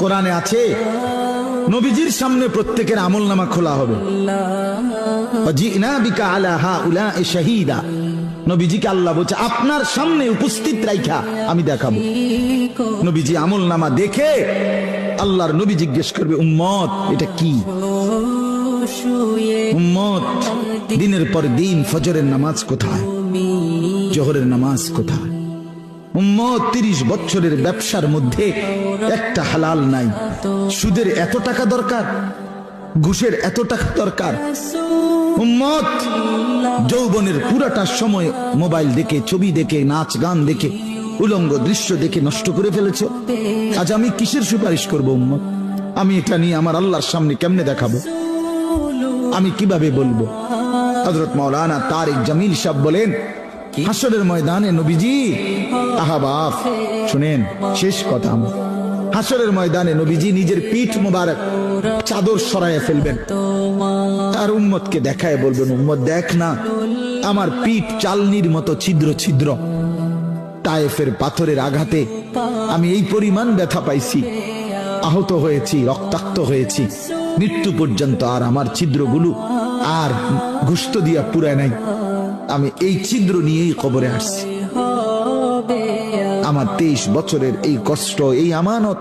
কোরআনে আছে নবীজির সামনে প্রত্যেকের আমলনামা খোলা হবে। নবীজিকে আল্লাহ বলছে আপনার সামনে উপস্থিত রাইখা আমি দেখাবো। নবীজি আমলনামা দেখে আল্লাহর নবী জিজ্ঞেস করবে উম্মত এটা কি? উম্মত দিনের পর দিন ফজরের নামাজ কোথায়, জোহরের নামাজ কোথায়? উম্মত 30 বছরের ব্যবসার মধ্যে একটা হালাল নাই। সুদের এত টাকা দরকার, ঘুষের এত টাকা দরকার। উম্মত যৌবনের পুরাটা সময় মোবাইল দেখে, ছবি দেখে, নাচ গান দেখে, উলঙ্গ দৃশ্য দেখে নষ্ট করে ফেলেছ। আজ আমি কিসের সুপারিশ করব উম্মত? আমি এটা নিয়ে আমার আল্লাহর সামনে কেমনে দেখাবো? আমি কিভাবে বলবো? হযরত মাওলানা তারিক জামিল সাহেব বলেন হাসরের ময়দানে নবীজি, আহা বাপ শুনেন শেষ কথা, হাসরের ময়দানে নবীজি নিজের পিঠ মোবারক চাদর সরাইয়া ফেলবেন আর উম্মতকে দেখায় বলবেন উম্মত দেখ না আমার পিঠ চালনির মতো ছিদ্র ছিদ্র, তায়েফের পাথরের আঘাতে আমি এই পরিমাণ ব্যথা পাইছি, আহত হয়েছি, রক্তাক্ত হয়েছি, মৃত্যু পর্যন্ত আর আমার ছিদ্রগুলো আর গোশত দিয়া পুরায় নাই। আমি এই ছিদ্র নিয়েই কবরে আসছি। আমার 23 বছরের এই কষ্ট, এই আমানত